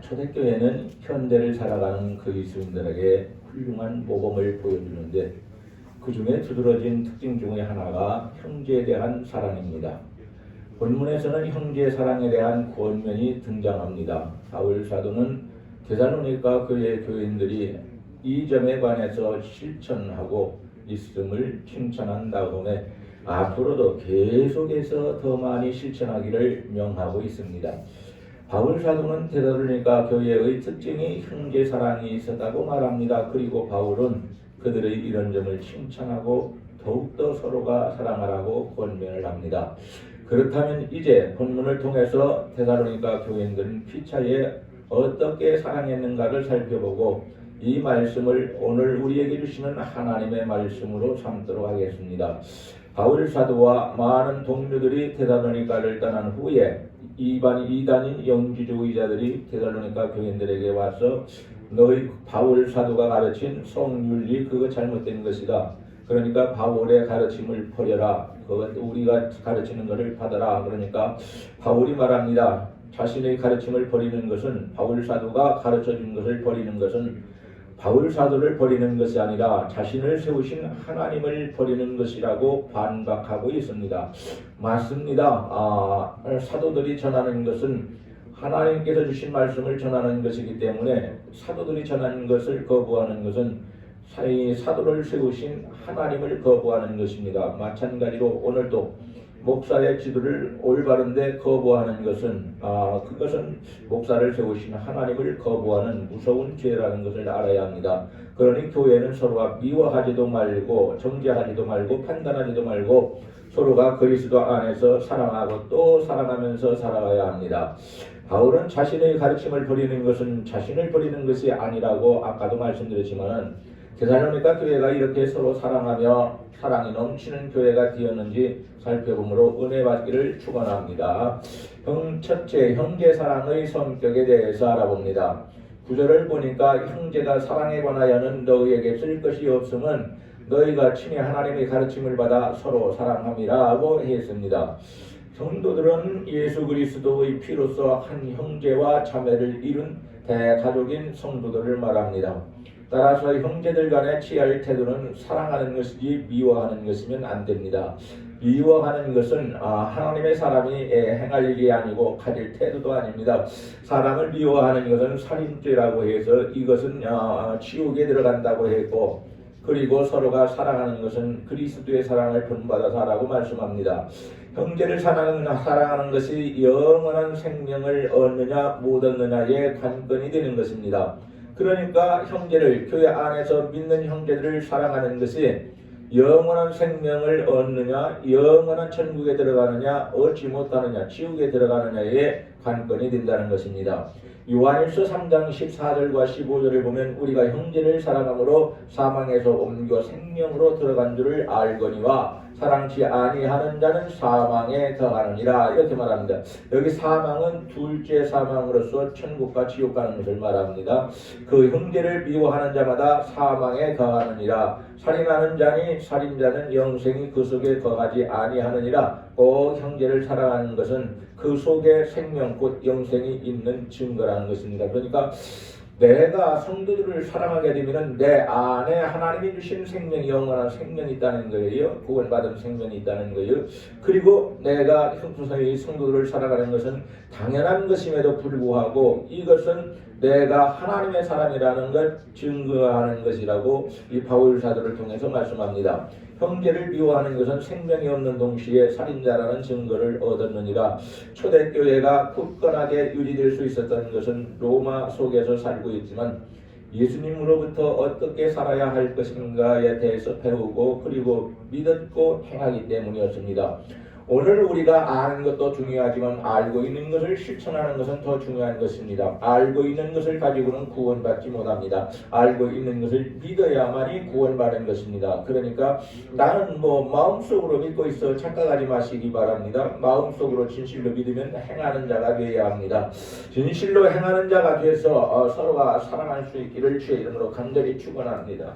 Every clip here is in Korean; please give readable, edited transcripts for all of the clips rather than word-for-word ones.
초대교회는 현대를 살아가는 그리스도인들에게 훌륭한 모범을 보여주는데 그 중에 두드러진 특징 중의 하나가 형제에 대한 사랑입니다. 본문에서는 형제 사랑에 대한 권면이 등장합니다. 바울 사도는 데살로니가 교회 교인들이 이 점에 관해서 실천하고 있음을 칭찬한 다음에 앞으로도 계속해서 더 많이 실천하기를 명하고 있습니다. 바울 사도는 데살로니가 교회의 특징이 형제 사랑이 있었다고 말합니다. 그리고 바울은 그들의 이런 점을 칭찬하고 더욱더 서로가 사랑하라고 권면을 합니다. 그렇다면 이제 본문을 통해서 데살로니가 교인들은 피차에 어떻게 사랑했는가를 살펴보고 이 말씀을 오늘 우리에게 주시는 하나님의 말씀으로 삼도록 하겠습니다. 바울 사도와 많은 동료들이 데살로니가를 떠난 후에 이단인 영지주의자들이 데살로니가 교인들에게 와서 너희 바울 사도가 가르친 성윤리 그거 잘못된 것이다. 그러니까 바울의 가르침을 버려라. 그건 우리가 가르치는 것을 받아라. 그러니까 바울이 말합니다. 자신의 가르침을 버리는 것은 바울 사도가 가르쳐준 것을 버리는 것은 바울 사도를 버리는 것이 아니라 자신을 세우신 하나님을 버리는 것이라고 반박하고 있습니다. 맞습니다. 사도들이 전하는 것은 하나님께서 주신 말씀을 전하는 것이기 때문에 사도들이 전하는 것을 거부하는 것은 사도를 세우신 하나님을 거부하는 것입니다. 마찬가지로 오늘도 목사의 지도를 올바른데 거부하는 것은 그것은 목사를 세우신 하나님을 거부하는 무서운 죄라는 것을 알아야 합니다. 그러니 교회는 서로가 미워하지도 말고 정죄하지도 말고 판단하지도 말고 서로가 그리스도 안에서 사랑하고 또 사랑하면서 살아가야 합니다. 바울은 자신의 가르침을 버리는 것은 자신을 버리는 것이 아니라고 아까도 말씀드렸지만 데살로니가 교회가 이렇게 서로 사랑하며 사랑이 넘치는 교회가 되었는지 살펴보므로 은혜 받기를 축원합니다. 첫째, 형제 사랑의 성격에 대해서 알아봅니다. 구절을 보니까 형제가 사랑에 관하여는 너희에게 쓸 것이 없음은 너희가 친히 하나님의 가르침을 받아 서로 사랑함이라고 했습니다. 성도들은 예수 그리스도의 피로써 한 형제와 자매를 이룬 대가족인 성도들을 말합니다. 따라서 형제들 간에 취할 태도는 사랑하는 것이지 미워하는 것이면 안 됩니다. 미워하는 것은 하나님의 사람이 행할 일이 아니고 가질 태도도 아닙니다. 사람을 미워하는 것은 살인죄라고 해서 이것은 지옥에 들어간다고 했고 그리고 서로가 사랑하는 것은 그리스도의 사랑을 본받아서 하라고 말씀합니다. 형제를 사랑하는 것이 영원한 생명을 얻느냐 못 얻느냐의 관건이 되는 것입니다. 그러니까 형제를 교회 안에서 믿는 형제들을 사랑하는 것이 영원한 생명을 얻느냐 영원한 천국에 들어가느냐 얻지 못하느냐 지옥에 들어가느냐의 관건이 된다는 것입니다. 요한일서 3장 14절과 15절을 보면 우리가 형제를 사랑함으로 사망에서 옮겨 생명으로 들어간 줄을 알거니와 사랑치 아니하는 자는 사망에 더하느니라 이렇게 말합니다. 여기 사망은 둘째 사망으로서 천국과 지옥 가는 것을 말합니다. 그 형제를 미워하는 자마다 사망에 더하느니라. 살인하는 자니 살인자는 영생이 그 속에 거하지 아니하느니라. 꼭 형제를 사랑하는 것은 그 속에 생명 곧 영생이 있는 증거라는 것입니다. 그러니까 내가 성도들을 사랑하게 되면 내 안에 하나님이 주신 생명이 영원한 생명이 있다는 거예요. 구원받은 생명이 있다는 거예요. 그리고 내가 성도들을 사랑하는 것은 당연한 것임에도 불구하고 이것은 내가 하나님의 사람이라는 걸 증거하는 것이라고 이 바울 사도를 통해서 말씀합니다. 형제를 미워하는 것은 생명이 없는 동시에 살인자라는 증거를 얻었느니라. 초대교회가 굳건하게 유지될 수 있었던 것은 로마 속에서 살고 있지만 예수님으로부터 어떻게 살아야 할 것인가에 대해서 배우고 그리고 믿었고 행하기 때문이었습니다. 오늘 우리가 아는 것도 중요하지만 알고 있는 것을 실천하는 것은 더 중요한 것입니다. 알고 있는 것을 가지고는 구원받지 못합니다. 알고 있는 것을 믿어야만이 구원받는 것입니다. 그러니까 나는 마음속으로 믿고 있어 착각하지 마시기 바랍니다. 마음속으로 진실로 믿으면 행하는 자가 되어야 합니다. 진실로 행하는 자가 돼서 서로가 사랑할 수 있기를 주의 이름으로 간절히 축원합니다.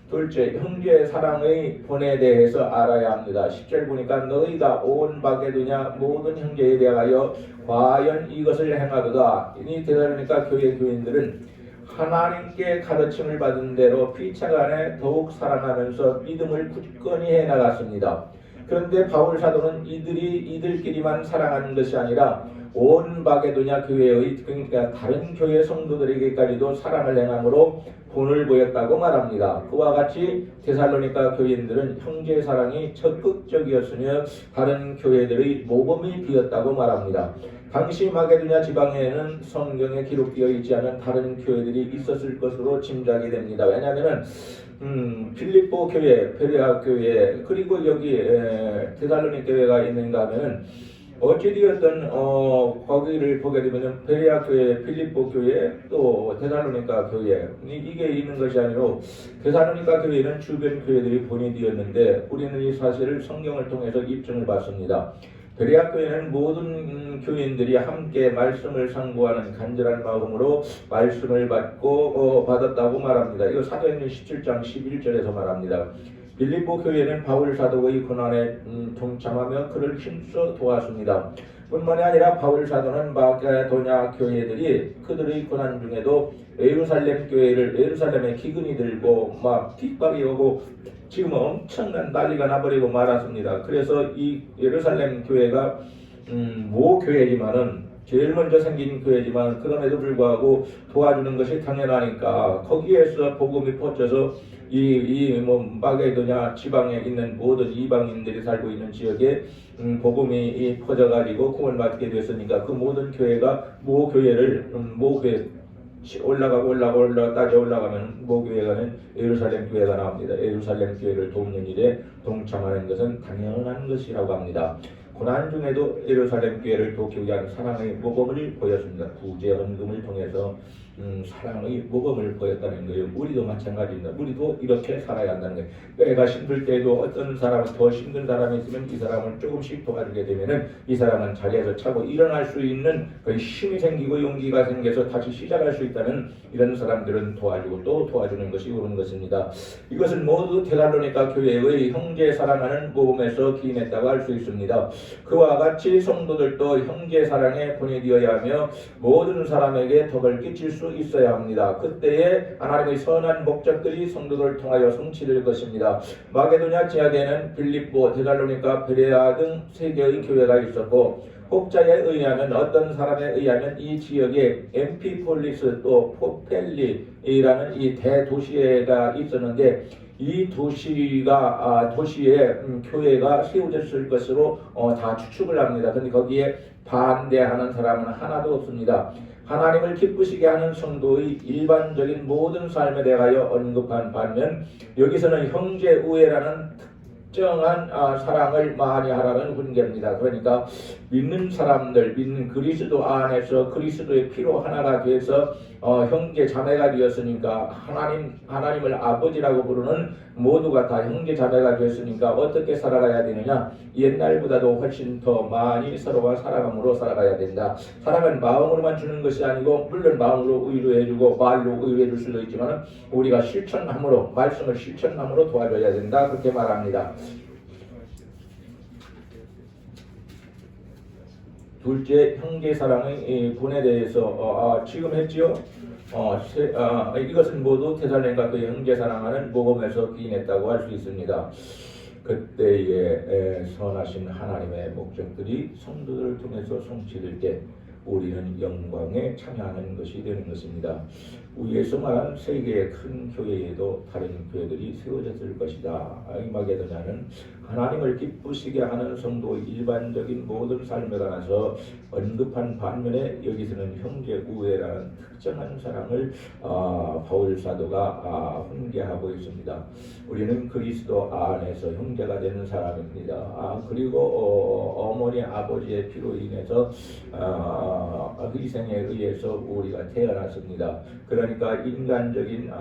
둘째, 형제의 사랑의 본에 대해서 알아야 합니다. 10절 보니까 너희가 온 마게도냐 모든 형제에 대하여 과연 이것을 행하도다. 이 데살로니가 교회 교인들은 하나님께 가르침을 받은 대로 피차간에 더욱 사랑하면서 믿음을 굳건히 해나갔습니다. 그런데 바울 사도는 이들끼리만 사랑하는 것이 아니라 온 마게도냐 교회의 그러니까 다른 교회 성도들에게까지도 사랑을 행함으로 본을 보였다고 말합니다. 그와 같이 데살로니가 교인들은 형제 사랑이 적극적이었으며 다른 교회들의 모범이 되었다고 말합니다. 당시 마게도냐 지방에는 성경에 기록되어 있지 않은 다른 교회들이 있었을 것으로 짐작이 됩니다. 왜냐하면 빌립보 교회, 베레아 교회, 그리고 여기 데살로니 교회가 있는가 하면은 어찌되었든 거기를 보게 되면 베레아 교회, 빌립보 교회, 또 데살로니가 교회 이게 있는 것이 아니고 데살로니가 교회는 주변 교회들이 본이 되었는데 우리는 이 사실을 성경을 통해서 입증을 받습니다. 베레아 교회는 모든 교인들이 함께 말씀을 상고하는 간절한 마음으로 말씀을 받았다고 말합니다. 이거 사도행전 17장 11절에서 말합니다. 빌립보 교회는 바울 사도의 고난에 동참하며 그를 힘써 도왔습니다. 뿐만이 아니라 바울 사도는 마게도냐 교회들이 그들의 고난 중에도 예루살렘에 기근이 들고 막 핍박이 오고 지금 엄청난 난리가 나버리고 말았습니다. 그래서 이 예루살렘 교회가 모교회지만은 제일 먼저 생긴 교회지만 그럼에도 불구하고 도와주는 것이 당연하니까 거기에서 복음이 퍼져서 마게도냐 지방에 있는 모든 이방인들이 살고 있는 지역에 복음이 퍼져가지고 구원을 받게 됐으니까 그 모든 교회가 모교회 올라가 따져 올라가면 모교회가는 예루살렘 교회가 나옵니다. 예루살렘 교회를 돕는 일에 동참하는 것은 당연한 것이라고 합니다. 고난 중에도 예루살렘 교회를 돕기 위한 사랑의 모범을 보였습니다. 구제 헌금을 통해서 사랑의 모범을 보였다는 거예요. 우리도 마찬가지입니다. 우리도 이렇게 살아야 한다는 거예요. 내가 힘들 때도 어떤 사람은 더 힘든 사람이 있으면 이 사람을 조금씩 도와주게 되면은 이 사람은 자리에서 차고 일어날 수 있는 그 힘이 생기고 용기가 생겨서 다시 시작할 수 있다는 이런 사람들은 도와주고 또 도와주는 것이 옳은 것입니다. 이것을 모두 데살로니가 교회의 형제 사랑하는 모범에서 기인했다고 할 수 있습니다. 그와 같이 성도들도 형제 사랑에 본이 되어야 하며 모든 사람에게 덕을 끼칠 수 있어야 합니다. 그때에 하나님의 선한 목적들이 성도들을 통하여 성취될 것입니다. 마게도냐 지역에는 빌립보, 데살로니가, 베레아 등 세 개의 교회가 있었고 혹자에 의하면 어떤 사람에 의하면 이 지역에 엠피폴리스 또 포펠리라는 이 대도시가 있었는데 이 도시에 교회가 세워졌을 것으로 다 추측을 합니다. 그런데 거기에 반대하는 사람은 하나도 없습니다. 하나님을 기쁘시게 하는 성도의 일반적인 모든 삶에 대하여 언급한 반면 여기서는 형제 우애라는 특정한 사랑을 많이 하라는 훈계입니다. 그러니까 믿는 사람들, 믿는 그리스도 안에서 그리스도의 피로 하나가 돼서 형제 자매가 되었으니까 하나님을 아버지라고 부르는 모두가 다 형제 자매가 되었으니까 어떻게 살아가야 되느냐? 옛날보다도 훨씬 더 많이 서로가 사랑함으로 살아가야 된다. 사랑은 마음으로만 주는 것이 아니고 물론 마음으로 위로해주고 말로 위로해줄 수도 있지만 우리가 실천함으로 말씀을 실천함으로 도와줘야 된다. 그렇게 말합니다. 둘째, 형제 사랑의 분에 대해서 지금 했지요. 이것은 모두 데살로니가 교회 형제 사랑하는 모범에서 기인했다고 할 수 있습니다. 그때에 선하신 하나님의 목적들이 성도들을 통해서 성취될 때 우리는 영광에 참여하는 것이 되는 것입니다. 위에서 말한 세계의 큰 교회에도 다른 교회들이 세워졌을 것이다. 이 마게도냐는 하나님을 기쁘시게 하는 성도의 일반적인 모든 삶에 관해서 언급한 반면에 여기서는 형제 우애라는 특정한 사랑을 바울 사도가 훈계하고 있습니다. 우리는 그리스도 안에서 형제가 되는 사람입니다. 그리고 어머니 아버지의 피로 인해서 희생에 의해서 우리가 태어났습니다. 그러니까 인간적인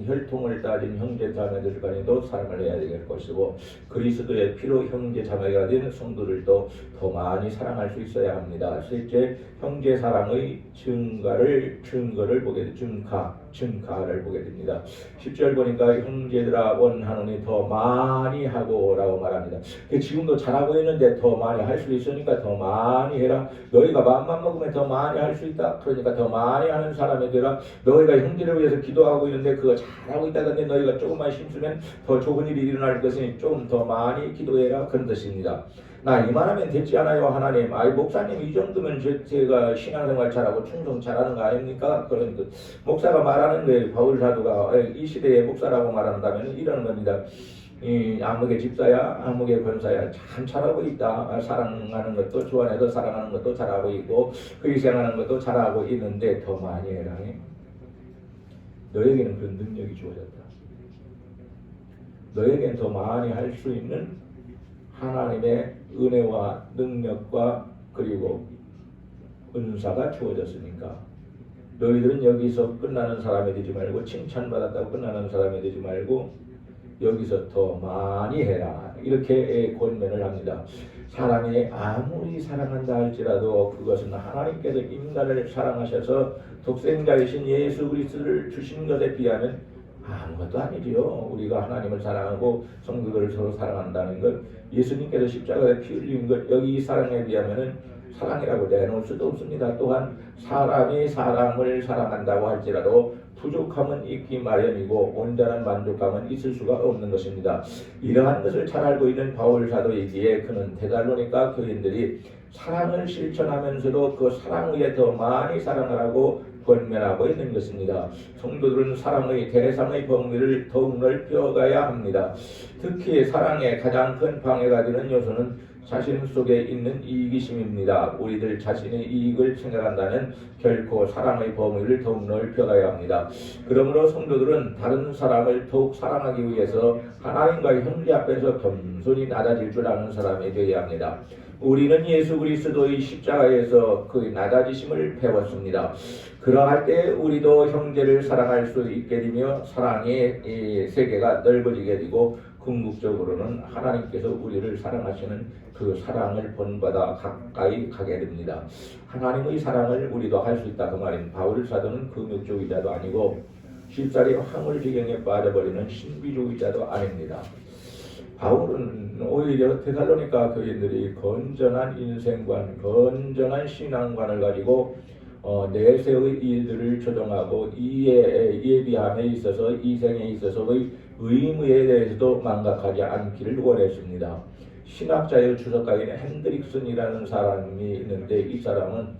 혈통을 따진 형제 자매들 간에도 사랑을 해야 될 것이고 그리스도의 피로 형제 자매가 된 성도들도 더 많이 사랑할 수 있어야 합니다. 실제 형제 사랑의 증거를 보게 증가를 보게 됩니다. 10절 보니까 형제들아 원하노니 더 많이 하고라고 말합니다. 지금도 잘하고 있는데 더 많이 할 수 있으니까 더 많이 해라. 너희가 마음만 먹으면 더 많이 할 수 있다. 그러니까 더 많이 하는 사람이 되라. 너희가 형제를 위해서 기도하고 있는데 그거 잘하고 있다던데 너희가 조금만 힘쓰면 더 좋은 일이 일어날 것이니 조금 더 많이 기도해라. 그런 뜻입니다. 나 이만하면 됐지 않아요 하나님. 목사님 이 정도면 제가 신앙생활 잘하고 충성 잘하는 거 아닙니까? 그런 목사가 말하는 거예요. 바울 사도가 이 시대의 목사라고 말한다면 이러는 겁니다. 아무개 집사야 아무개 권사야 참 잘하고 있다. 사랑하는 것도 주 안에서 사랑하는 것도 잘하고 있고 희생하는 것도 잘하고 있는데 더 많이 해라. 너에게는 그런 능력이 주어졌다. 너에게는 더 많이 할 수 있는 하나님의 은혜와 능력과 그리고 은사가 주어졌으니까 너희들은 여기서 끝나는 사람이 되지 말고 칭찬받았다고 끝나는 사람이 되지 말고 여기서 더 많이 해라. 이렇게 권면을 합니다. 사람이 아무리 사랑한다 할지라도 그것은 하나님께서 인간을 사랑하셔서 독생자이신 예수 그리스도를 주신 것에 비하면 아무것도 아니지요. 우리가 하나님을 사랑하고 성도들을 서로 사랑한다는 것, 예수님께서 십자가에 피 흘린 것, 여기 이 사랑에 비하면은 사랑이라고 내놓을 수도 없습니다. 또한 사람이 사람을 사랑한다고 할지라도 부족함은 있기 마련이고 온전한 만족감은 있을 수가 없는 것입니다. 이러한 것을 잘 알고 있는 바울 사도이기에 그는 데살로니가 교인들이 사랑을 실천하면서도 그 사랑 위에 더 많이 사랑하라고 권면하고 있는 것입니다. 성도들은 사랑의 대상의 범위를 더욱 넓혀가야 합니다. 특히 사랑의 가장 큰 방해가 되는 요소는 자신 속에 있는 이기심입니다. 우리들 자신의 이익을 생각한다면 결코 사랑의 범위를 더욱 넓혀가야 합니다. 그러므로 성도들은 다른 사람을 더욱 사랑하기 위해서 하나님과 형제 앞에서 겸손히 낮아질 줄 아는 사람이 되어야 합니다. 우리는 예수 그리스도의 십자가에서 그 낮아지심을 배웠습니다. 그러할 때 우리도 형제를 사랑할 수 있게 되며 사랑의 세계가 넓어지게 되고 궁극적으로는 하나님께서 우리를 사랑하시는 그 사랑을 본받아 가까이 가게 됩니다. 하나님의 사랑을 우리도 할 수 있다 그 말인 바울 사도는 금욕주의자도 아니고 쉽사리 화물지경에 빠져버리는 신비주의자도 아닙니다. 바울은 오히려 데살로니가 교인들이 건전한 인생관, 건전한 신앙관을 가지고 내세의 일들을 조정하고 이에 예비함에 있어서 이생에 있어서의 의무에 대해서도 망각하지 않기를 원했습니다. 신학자의 주석가인 핸드릭슨이라는 사람이 있는데 이 사람은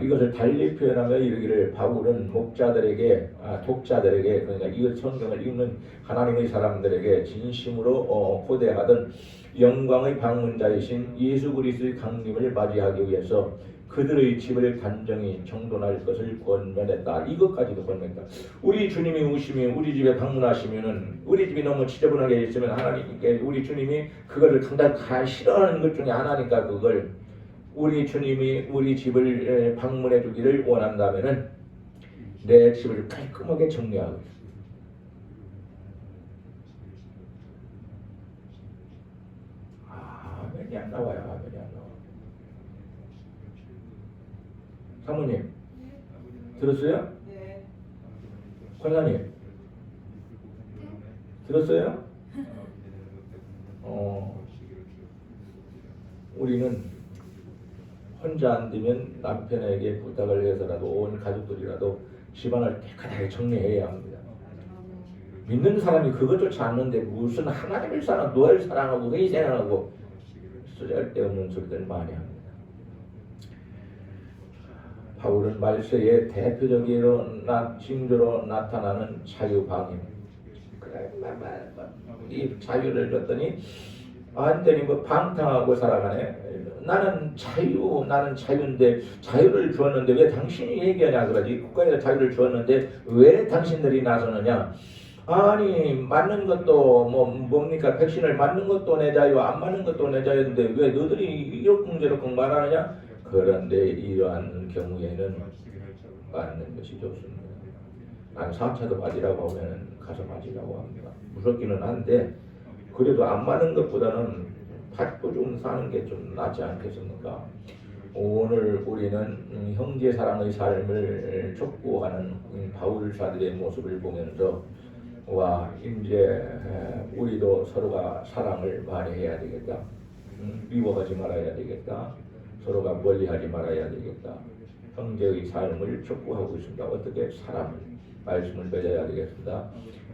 이것을 달리 표현하며 이르기를 바울은 독자들에게 그러니까 이 성경을 읽는 하나님의 사람들에게 진심으로 호대하던 영광의 방문자이신 예수 그리스도의 강림을 맞이하기 위해서 그들의 집을 단정히 정돈할 것을 권면했다. 이것까지도 권면했다. 우리 주님이 오시면 우리 집에 방문하시면은 우리 집이 너무 지저분하게 있으면 하나님께 우리 주님이 그거를 다 싫어하는 것 중에 하나니까 그걸 우리 주님이 우리 집을 방문해 주기를 원한다면은 내 집을 깔끔하게 정리하고 있어. 아멘이 안 나와요. 아멘이 안 나와. 사모님 들었어요? 네. 권사님 들었어요? 우리는 혼자 안 되면 남편에게 부탁을 해서라도 온 가족들이라도 집안을 깨끗하게 정리해야 합니다. 믿는 사람이 그것조차 않는데 무슨 하나님을 사랑, 너를 사랑하고 희생하고 쓸데없는 소리들 많이 합니다. 바울은 말세의 대표적인 징조로 나타나는 자유방임. 그래, 이 자유를 줬더니 완전히 방탕하고 살아가네. 나는 자유인데 자유를 주었는데 왜 당신이 얘기하냐 그러지. 국가에서 자유를 주었는데 왜 당신들이 나서느냐. 아니 맞는 것도 뭡니까 백신을 맞는 것도 내 자유 안 맞는 것도 내 자유인데 왜 너들이 이러쿵저러쿵 말하느냐. 그런데 이러한 경우에는 맞는 것이 좋습니다. 난 4차도 맞으라고 하면 가서 맞으라고 합니다. 무섭기는 한데 그래도 안 맞는 것보다는 받고 좀 사는 게 좀 낫지 않겠습니까? 오늘 우리는 형제 사랑의 삶을 촉구하는 바울 사들의 모습을 보면서 와 이제 우리도 서로가 사랑을 많이 해야 되겠다. 미워하지 말아야 되겠다. 서로가 멀리하지 말아야 되겠다. 형제의 삶을 촉구하고 있습니다. 어떻게 사람을 말씀을 맺어야 되겠습니다.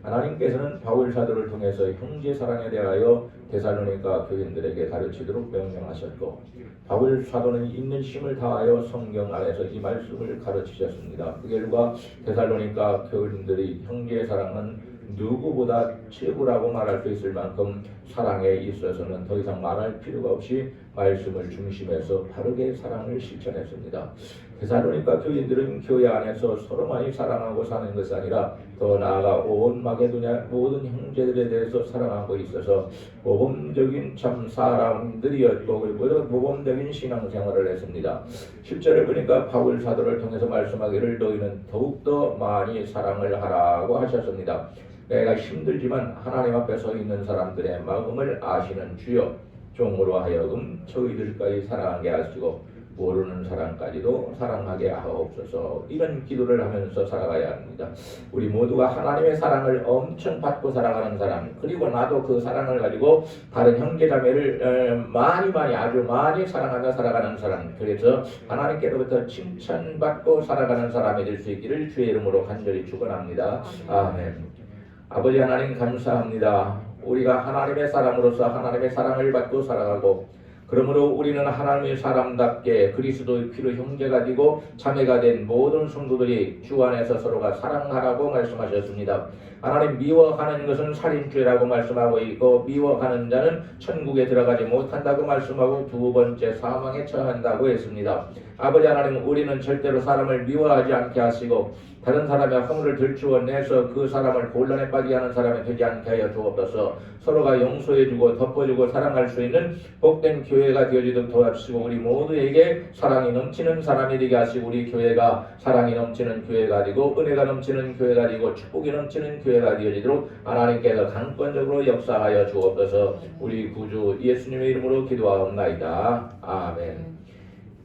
하나님께서는 바울 사도를 통해서 형제 사랑에 대하여 데살로니가 교인들에게 가르치도록 명령하셨고 바울 사도는 있는 힘을 다하여 성경 안에서 이 말씀을 가르치셨습니다. 그 결과 데살로니가 교인들이 형제 사랑은 누구보다 최고라고 말할 수 있을 만큼 사랑에 있어서는 더 이상 말할 필요가 없이 말씀을 중심에서 바르게 사랑을 실천했습니다. 데살로니가 교인들은 교회 안에서 서로만이 사랑하고 사는 것이 아니라 더 나아가 온 마게도냐 모든 형제들에 대해서 사랑하고 있어서 모범적인 참 사람들이었고 그리고 모범적인 신앙생활을 했습니다. 10절을 보니까 바울 사도를 통해서 말씀하기를 너희는 더욱더 많이 사랑을 하라고 하셨습니다. 내가 힘들지만 하나님 앞에 서 있는 사람들의 마음을 아시는 주여 종으로 하여금 저희들까지 사랑하게 하시고 모르는 사람까지도 사랑하게 하옵소서. 이런 기도를 하면서 살아가야 합니다. 우리 모두가 하나님의 사랑을 엄청 받고 살아가는 사람 그리고 나도 그 사랑을 가지고 다른 형제자매를 많이 아주 많이 사랑하며 살아가는 사람 그래서 하나님께로부터 칭찬받고 살아가는 사람이 될 수 있기를 주의 이름으로 간절히 축원합니다. 아멘. 아버지 하나님 감사합니다. 우리가 하나님의 사람으로서 하나님의 사랑을 받고 살아가고 그러므로 우리는 하나님의 사람답게 그리스도의 피로 형제가 되고 자매가 된 모든 성도들이 주 안에서 서로가 사랑하라고 말씀하셨습니다. 하나님 미워하는 것은 살인죄라고 말씀하고 있고 미워하는 자는 천국에 들어가지 못한다고 말씀하고 두 번째 사망에 처한다고 했습니다. 아버지 하나님 우리는 절대로 사람을 미워하지 않게 하시고 다른 사람의 허물을 들추어내서 그 사람을 곤란에 빠지게 하는 사람이 되지 않게 하여 주옵소서. 서로가 용서해주고 덮어주고 사랑할 수 있는 복된 교회가 되어지도록 도와주시고 우리 모두에게 사랑이 넘치는 사람이 되게 하시고 우리 교회가 사랑이 넘치는 교회가 되고 은혜가 넘치는 교회가 되고 축복이 넘치는 교회가 되어지도록 하나님께서 강권적으로 역사하여 주옵소서. 우리 구주 예수님의 이름으로 기도하옵나이다. 아멘.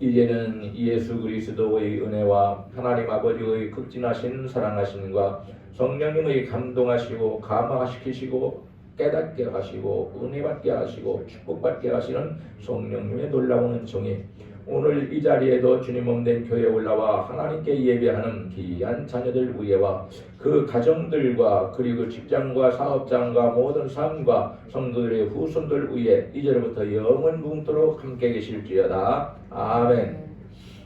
이제는 예수 그리스도의 은혜와 하나님 아버지의 극진하신 사랑하심과 성령님의 감동하시고 감화시키시고 깨닫게 하시고 은혜받게 하시고 축복받게 하시는 성령님의 놀라운 은총이 오늘 이 자리에도 주님 몸된 교회에 올라와 하나님께 예배하는 귀한 자녀들 위에와 그 가정들과 그리고 직장과 사업장과 모든 삶과 성도들의 후손들 위에 이제로부터 영원 붕토록 함께 계실지어다. 아멘.